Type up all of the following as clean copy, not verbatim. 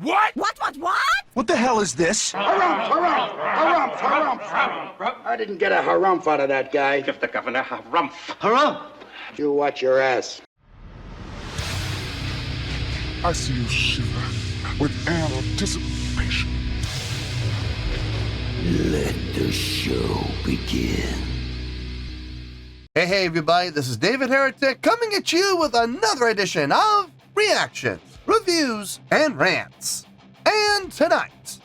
What? What? What the hell is this? Harumph. I didn't get a harumph out of that guy. Give the governor harumph. Harumph. You watch your ass. I see you shiver with anticipation. Let the show begin. Hey everybody, this is David Heretic coming at you with another edition of Reactions, Reviews, and Rants. And tonight.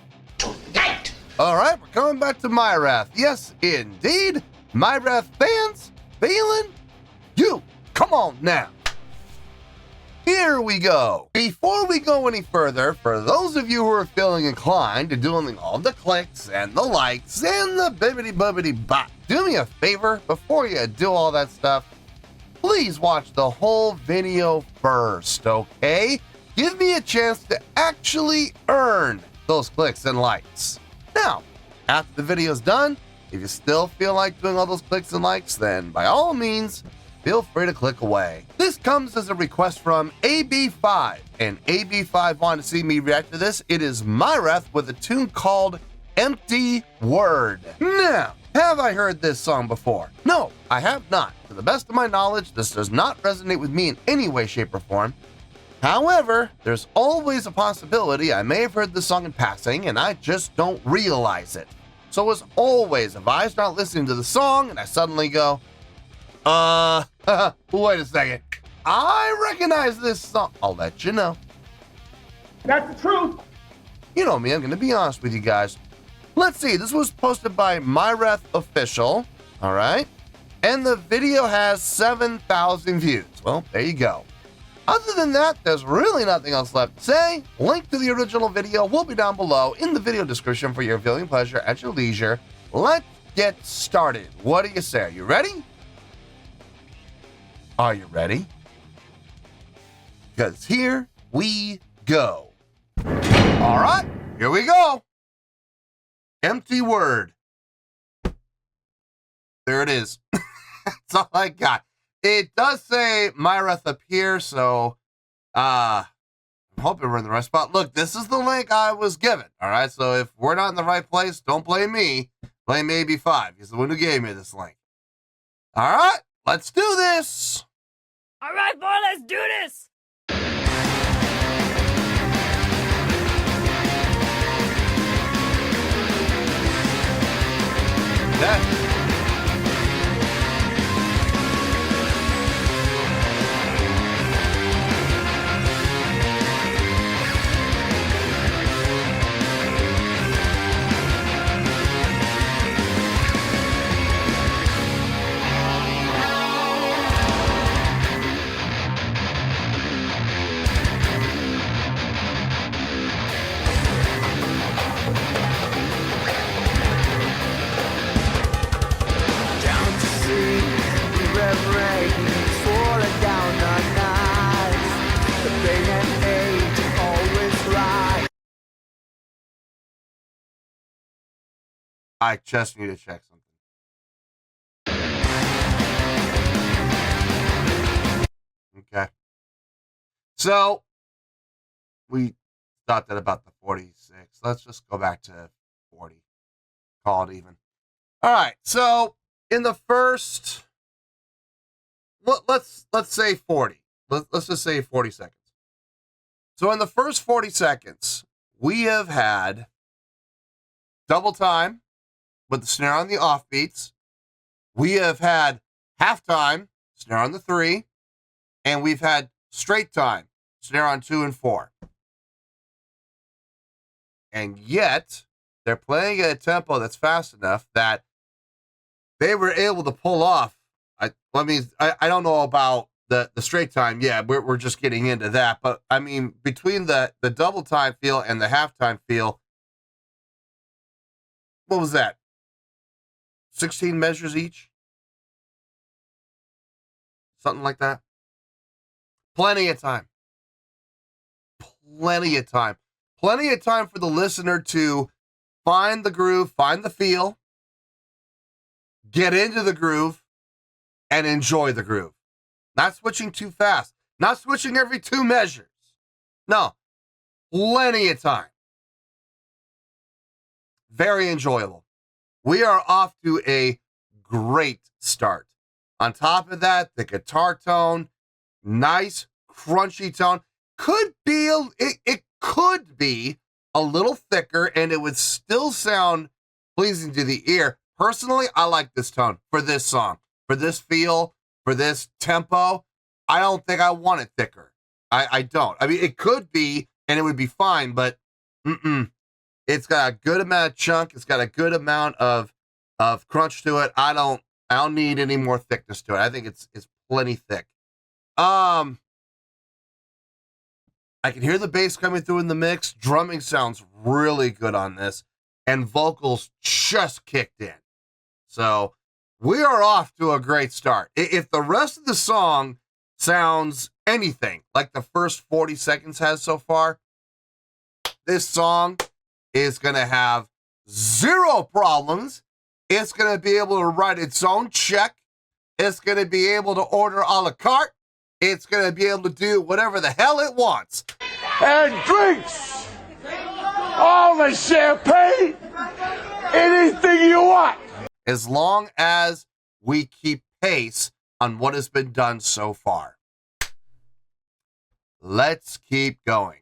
Alright, we're coming back to Myrath. Yes, indeed. Myrath Fans FEELIN YOU. Come on now. Here we go. Before we go any further, for those of you who are feeling inclined to doing all the clicks and the likes and the bibbity-bobbity-bop, do me a favor before you do all that stuff. Please watch the whole video first, okay? Give me a chance to actually earn those clicks and likes. Now, after the video's done, if you still feel like doing all those clicks and likes, then by all means, feel free to click away. This comes as a request from AB5, and AB5 wanted to see me react to this. It is Myrath with a tune called Empty Word. Now, have I heard this song before? No, I have not. To the best of my knowledge, this does not resonate with me in any way, shape, or form. However, there's always a possibility I may have heard this song in passing and I just don't realize it. So as always, if I start listening to the song and I suddenly go, wait a second, I recognize this song, I'll let you know. That's the truth. You know me, I'm gonna be honest with you guys. Let's see, this was posted by Myrath Official, all right? And the video has 7,000 views. Well, there you go. Other than that, there's really nothing else left to say. Link to the original video will be down below in the video description for your viewing pleasure at your leisure. Let's get started. What do you say? Are you ready? Are you ready? Because here we go. All right, here we go. Empty word. There it is. That's all I got. It does say Myrath up here, so I'm hoping we're in the right spot. Look, this is the link I was given. All right, so if we're not in the right place, don't blame me. Blame AB5. He's the one who gave me this link. All right, let's do this. All right, boy, let's do this. Okay. I just need to check something. Okay. So, we thought that about the 46. Let's just go back to 40. Call it even. All right. So, in the first, let's say 40. Let's just say 40 seconds. So, in the first 40 seconds, we have had double time with the snare on the offbeats. We have had halftime, snare on the 3, and we've had straight time, snare on 2 and 4. And yet, they're playing at a tempo that's fast enough that they were able to pull off. I don't know about the straight time. Yeah, we're just getting into that. But, I mean, between the double time feel and the halftime feel, what was that? 16 measures each? Something like that. Plenty of time. Plenty of time. Plenty of time for the listener to find the groove, find the feel, get into the groove, and enjoy the groove. Not switching too fast. Not switching every 2 measures. No. plenty of time. Very enjoyable. We are off to a great start. On top of that, the guitar tone, nice crunchy tone. It could be a little thicker and it would still sound pleasing to the ear. Personally, I like this tone for this song, for this feel, for this tempo. I don't think I want it thicker. I don't. I mean, it could be and it would be fine, but it's got a good amount of chunk. It's got a good amount of crunch to it. I don't need any more thickness to it. I think it's plenty thick. I can hear the bass coming through in the mix. Drumming sounds really good on this, and vocals just kicked in. So we are off to a great start. If the rest of the song sounds anything like the first 40 seconds has so far, this song is going to have zero problems. It's going to be able to write its own check. It's going to be able to order a la carte. It's going to be able to do whatever the hell it wants. And drinks! All the champagne! Anything you want! As long as we keep pace on what has been done so far. Let's keep going.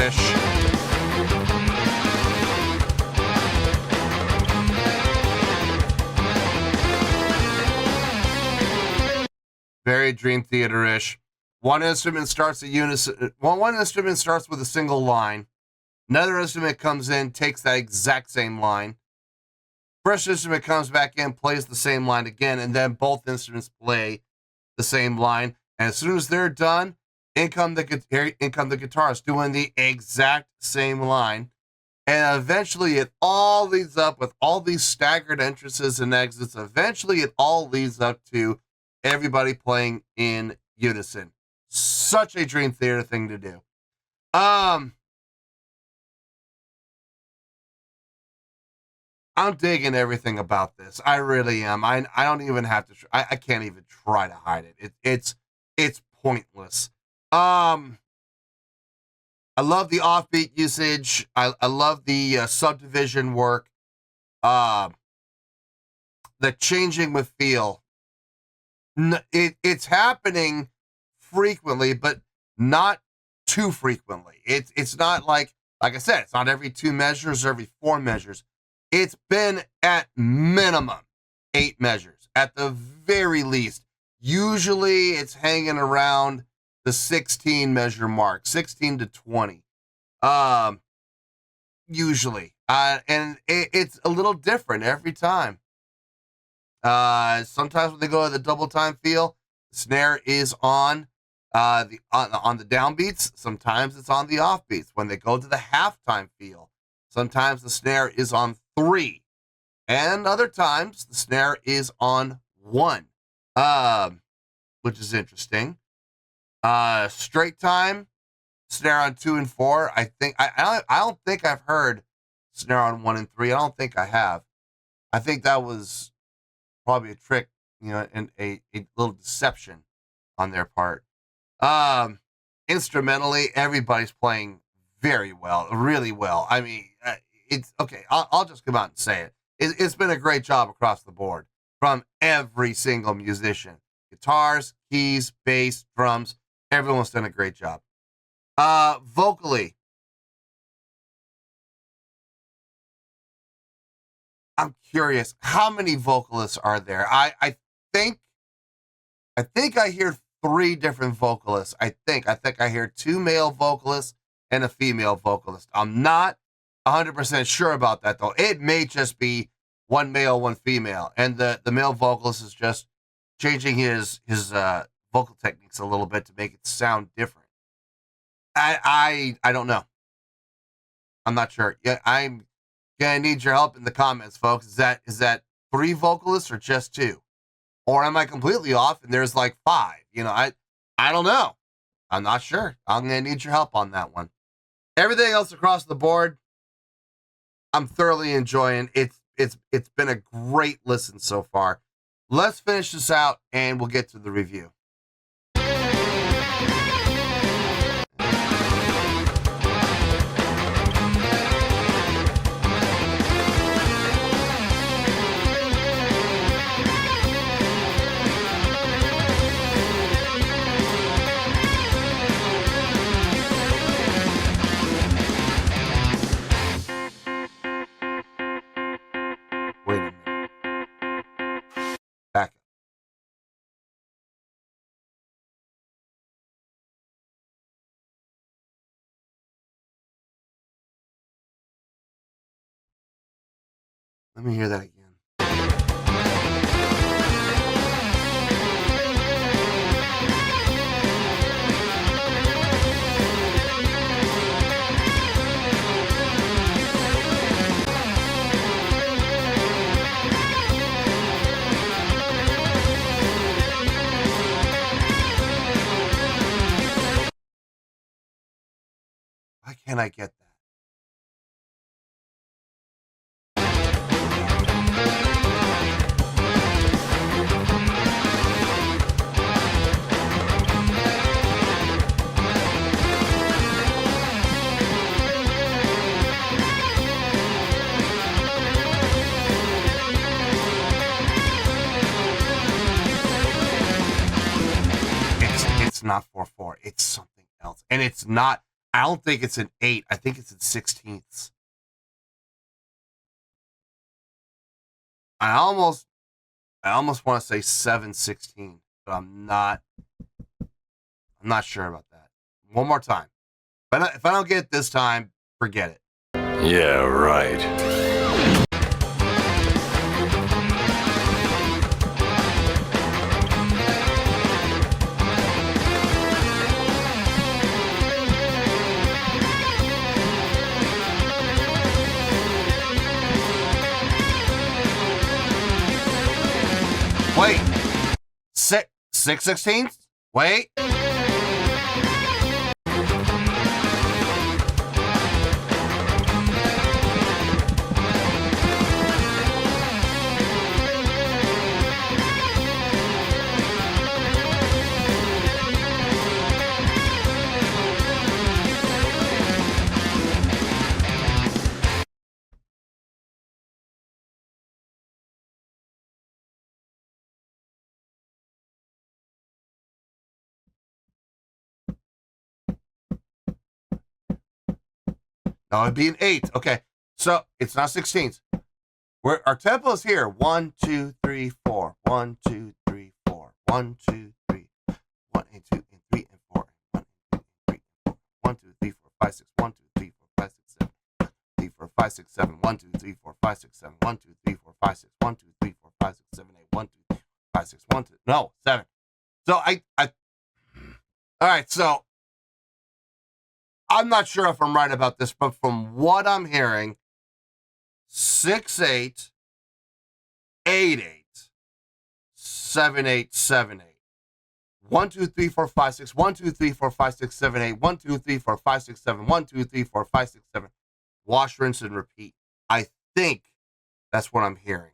theater-ish. Very Dream Theater-ish. One instrument starts at unison. One instrument starts with a single line. Another instrument comes in, takes that exact same line. First instrument comes back in, plays the same line again, and then both instruments play the same line. And as soon as they're done, in come the guitarist doing the exact same line. And eventually it all leads up with all these staggered entrances and exits. Eventually it all leads up to everybody playing in unison. Such a Dream Theater thing to do. I'm digging everything about this. I really am. I don't even have to. I can't even try to hide it. It's pointless. I love the offbeat usage. I love the subdivision work. The changing with feel. It's happening frequently, but not too frequently. It's not like I said, it's not every 2 measures or every 4 measures. It's been at minimum 8 measures, at the very least. Usually it's hanging around the 16 measure mark, 16 to 20. Usually. And it's a little different every time. Sometimes when they go to the double time feel, the snare is on the downbeats. Sometimes it's on the offbeats. When they go to the halftime feel, sometimes the snare is on 3, and other times the snare is on 1, which is interesting. Straight time, snare on 2 and 4. I think I don't think I've heard snare on 1 and 3. I don't think I have. I think that was probably a trick, and a little deception on their part. Instrumentally, everybody's playing very well, really well. I mean, it's okay. I'll just come out and say it. It's been a great job across the board from every single musician. Guitars, keys, bass, drums. Everyone's done a great job. Vocally, I'm curious, how many vocalists are there? I think I hear 3 different vocalists. I think I hear 2 male vocalists and a female vocalist. I'm not 100% sure about that, though. It may just be 1 male, 1 female, and the male vocalist is just changing his vocal techniques a little bit to make it sound different. I don't know. I'm not sure. Yeah, I'm gonna need your help in the comments, folks. Is that 3 vocalists or just 2? Or am I completely off and there's like 5? I don't know. I'm not sure. I'm gonna need your help on that one. Everything else across the board, I'm thoroughly enjoying. It's been a great listen so far. Let's finish this out and we'll get to the review. Wait a minute. Back up. Let me hear that again. Why can't I get that? It's not 4/4. It's something else. And it's not, I don't think it's an 8. I think it's in 16ths. I almost want to say 7/16, but I'm not sure about that. One more time. If I don't get it this time, forget it. Yeah, right. Wait. 6/16? Wait. No, it'd be an 8. Okay. So it's not 16s. Our tempo is here. 1, 2, 3, 4. 1, 2, 3, 4. 1, 2, 3. 1 and 2 and 3 and 4. 1 and 2 and 3 and 4. 1, 2, 3, 4, 5, 6. 1, 2, 3, 4, 5, 6, 7. 3, 4, 5, 6, 7. 1, 2, 3, 4, 5, 6, 7. 1, 2, 3, 4, 5, 6. 1, 2, 3, 4, 5, 6, 7, 8. 1, 2, 3, 4, 5, 6. 1, 2. No, 7. So all right, so I'm not sure if I'm right about this, but from what I'm hearing, 6/8, 8/8, 7/8, 7/8. 1, 2, 3, 4, 5, 6. 1, 2, 3, 4, 5, 6, 7, 8. 1, 2, 3, 4, 5, 6, 7. 1, 2, 3, 4, 5, 6, 7. Wash, rinse, and repeat. I think that's what I'm hearing.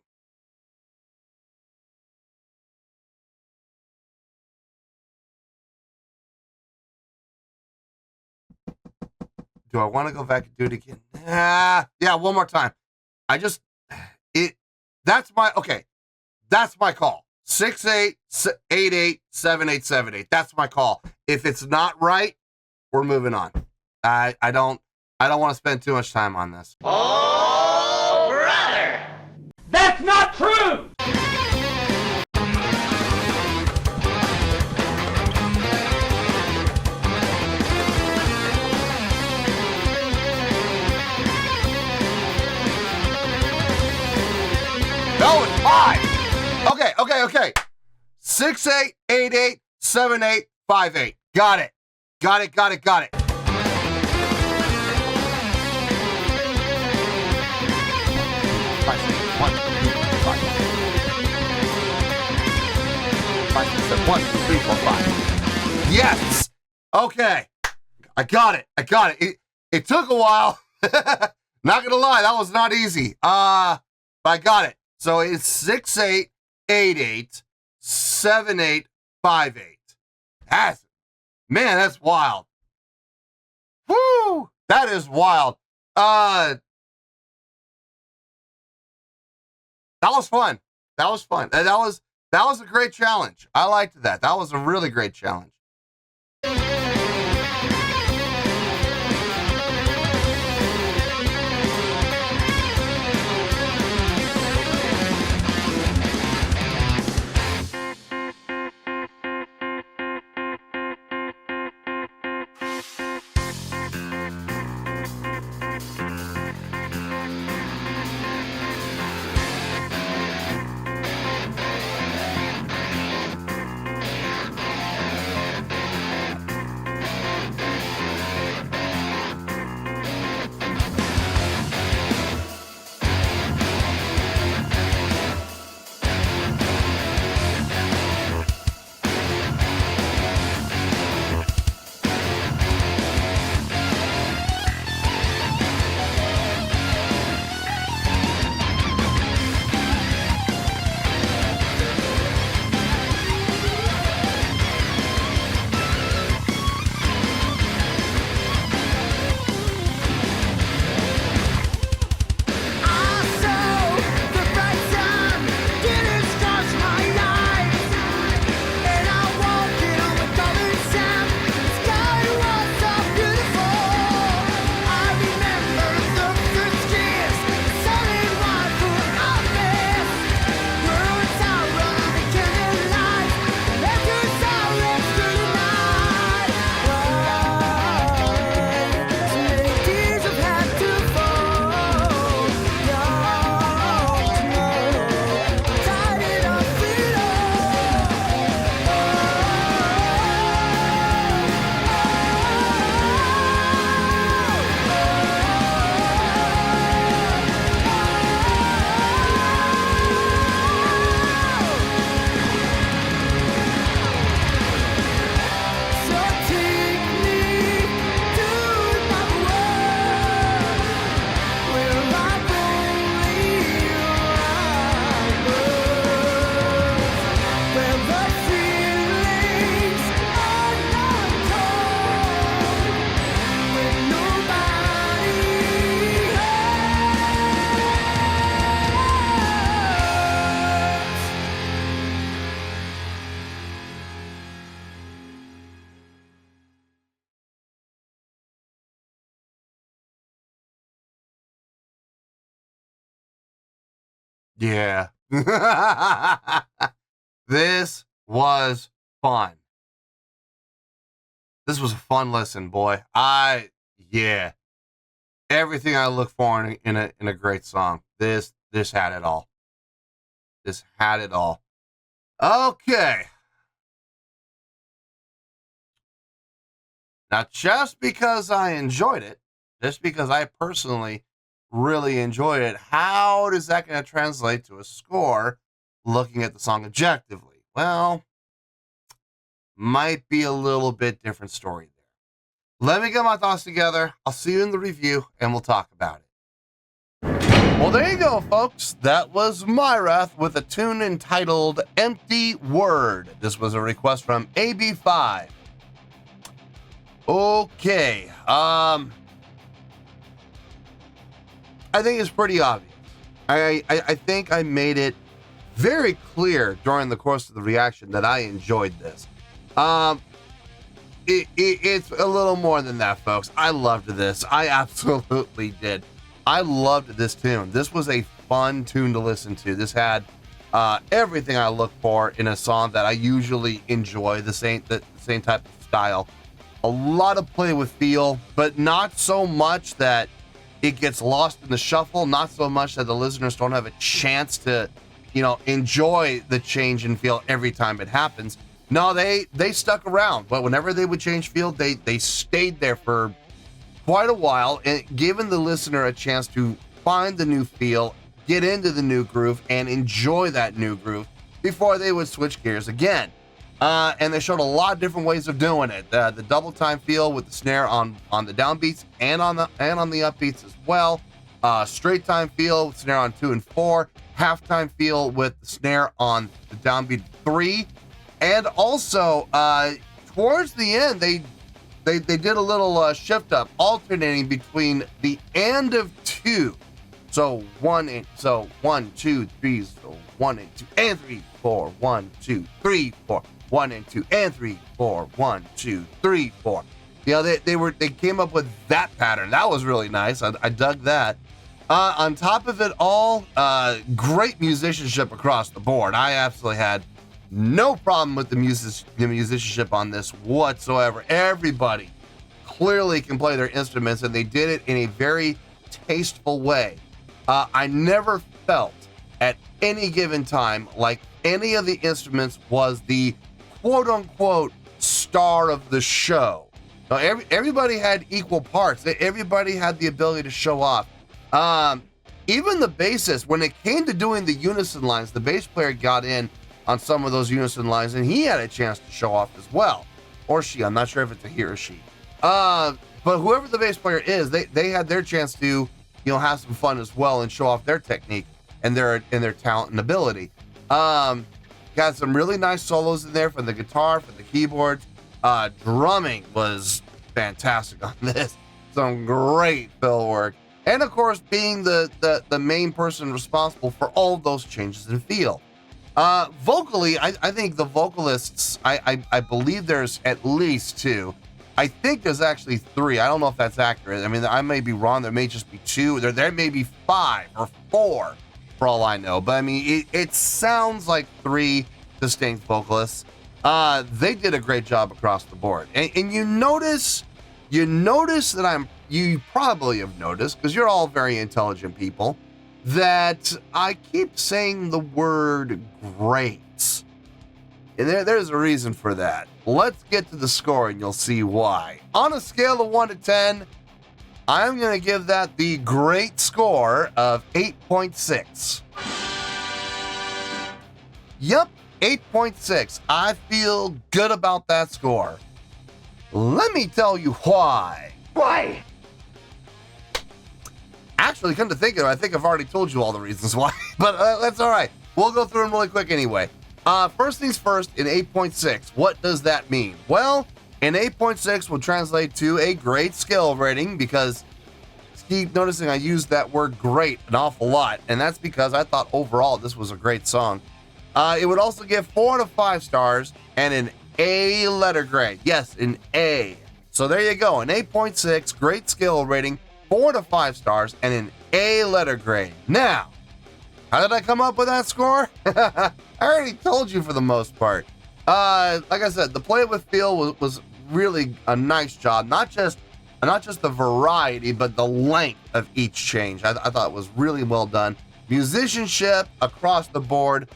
Do I want to go back and do it again? Yeah, one more time. That's my call. 6/8, 8/8, 7/8, 7/8. That's my call. If it's not right, we're moving on. I don't want to spend too much time on this. Oh, brother! That's not true! No, it's 5. Okay. 6/8, 8/8, 7/8, 5/8. Got it. 5, 6, 1, 2, 3, 4, 5. 5, 6, 7, 1, 2, 3, 4, 5. Yes. Okay. I got it. It took a while. Not gonna lie, that was not easy. But I got it. So it's 6/8, 8/8, 7/8, 5/8. That's wild. Woo! That is wild. That was fun. That was a great challenge. I liked that. That was a really great challenge. Yeah. This was fun. This was a fun listen, boy. Yeah. Everything I look for in a great song. This had it all. This had it all. Okay. Now, just because I enjoyed it, just because I personally really enjoyed it, how is that going to translate to a score looking at the song objectively? Well, might be a little bit different story there. Let me get my thoughts together. I'll see you in the review, and we'll talk about it. Well, there you go, folks. That was Myrath with a tune entitled Empty Word. This was a request from AB5. Okay. I think it's pretty obvious. I think I made it very clear during the course of the reaction that I enjoyed this. It's a little more than that, folks. I loved this. I absolutely did. I loved this tune. This was a fun tune to listen to. This had everything I look for in a song that I usually enjoy, the same type of style. A lot of play with feel, but not so much that it gets lost in the shuffle, not so much that the listeners don't have a chance to, enjoy the change in feel every time it happens. No, they stuck around, but whenever they would change feel, they stayed there for quite a while, and giving the listener a chance to find the new feel, get into the new groove, and enjoy that new groove before they would switch gears again. And they showed a lot of different ways of doing it. The double time feel with the snare on the downbeats and on the upbeats as well. Straight time feel with snare on 2 and 4. Half time feel with the snare on the downbeat 3. And also towards the end, they did a little shift up, alternating between the and of 2. So 1 2 3. So 1 and 2 and 3 4. 1 2 3 4. 1 and 2 and 3 4. 1 2 3 4. They came up with that pattern. That was really nice. I dug that. On top of it all, great musicianship across the board. I absolutely had no problem with the musicianship on this whatsoever. Everybody clearly can play their instruments, and they did it in a very tasteful way. I never felt at any given time like any of the instruments was the quote-unquote star of the show. Now, everybody had equal parts. Everybody had the ability to show off. Even the bassist, when it came to doing the unison lines, the bass player got in on some of those unison lines, and he had a chance to show off as well. Or she, I'm not sure if it's a he or she. But whoever the bass player is, they had their chance to, have some fun as well and show off their technique and their talent and ability. Got some really nice solos in there from the guitar, from the keyboards. Drumming was fantastic on this. Some great fill work. And of course, being the main person responsible for all of those changes in feel. Vocally, I think the vocalists, I believe there's at least 2. I think there's actually 3. I don't know if that's accurate. I mean, I may be wrong. There may just be 2. There may be 5 or 4 for all I know. But I mean, it sounds like 3 distinct vocalists. They did a great job across the board. And you notice that you probably have noticed, because you're all very intelligent people, that I keep saying the word great. And there's a reason for that. Let's get to the score and you'll see why. On a scale of 1 to 10, I'm going to give that the great score of 8.6. Yep, 8.6. I feel good about that score. Let me tell you why. Why? Actually, come to think of it, I think I've already told you all the reasons why, but that's all right. We'll go through them really quick anyway. First things first, in 8.6, what does that mean? Well, an 8.6 will translate to a great skill rating, because keep noticing I used that word great an awful lot, and that's because I thought overall this was a great song. It would also give 4 out of 5 stars and an A letter grade. Yes, an A. So there you go, an 8.6, great skill rating, 4 to 5 stars, and an A letter grade. Now, How did I come up with that score? I already told you for the most part. Like I said, the play with feel was really a nice job. Not just the variety, but the length of each change. I thought it was really well done. Musicianship across the board,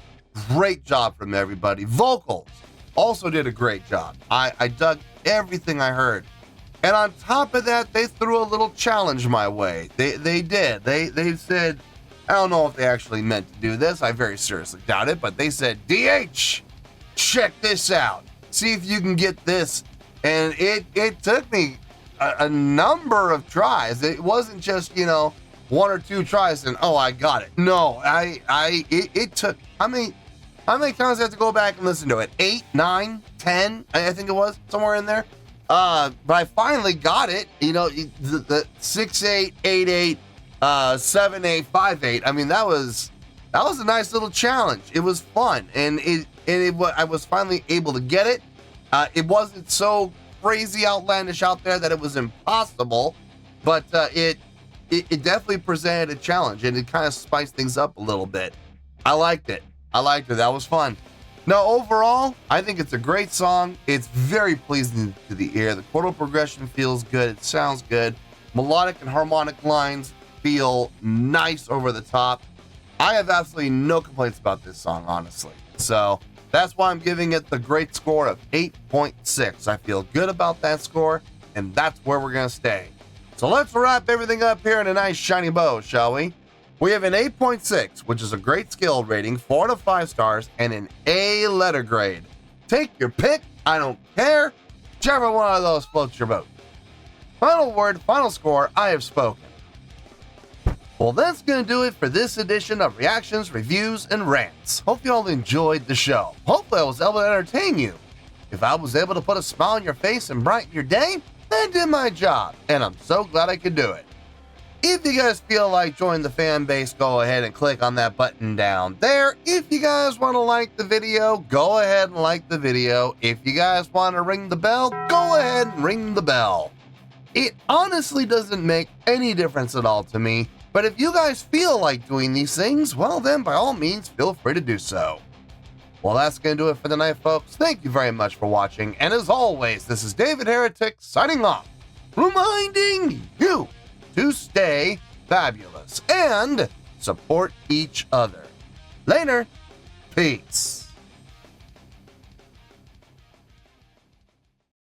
great job from everybody. Vocals also did a great job. I dug everything I heard. And on top of that, they threw a little challenge my way. They did. They said, I don't know if they actually meant to do this. I very seriously doubt it, but they said, DH, check this out. See if you can get this. And it took me a number of tries. It wasn't just, one or two tries and, oh, I got it. No, it took, how many times I have to go back and listen to it? 8, 9, 10, I think it was, somewhere in there. But I finally got it, the 6/8, 8/8, 7/8, 5/8. I mean, that was a nice little challenge. It was fun, and I was finally able to get it. It wasn't so crazy outlandish out there that it was impossible, but it definitely presented a challenge, and it kind of spiced things up a little bit. I liked it. That was fun. Now, overall, I think it's a great song. It's very pleasing to the ear. The chordal progression feels good. It sounds good. Melodic and harmonic lines feel nice over the top. I have absolutely no complaints about this song, honestly. So that's why I'm giving it the great score of 8.6. I feel good about that score, and that's where we're going to stay. So let's wrap everything up here in a nice shiny bow, shall we? We have an 8.6, which is a great skill rating, 4 out of 5 stars, and an A letter grade. Take your pick, I don't care. Whichever one of those floats your boat. Final word, final score, I have spoken. Well, that's going to do it for this edition of Reactions, Reviews, and Rants. Hope you all enjoyed the show. Hopefully I was able to entertain you. If I was able to put a smile on your face and brighten your day, I did my job, and I'm so glad I could do it. If you guys feel like joining the fan base, go ahead and click on that button down there. If you guys want to like the video, go ahead and like the video. If you guys want to ring the bell, go ahead and ring the bell. It honestly doesn't make any difference at all to me, but if you guys feel like doing these things, well then by all means feel free to do so. Well, that's going to do it for tonight, folks. Thank you very much for watching, and as always, this is David Heretic signing off, reminding you to stay fabulous and support each other. Later. Peace.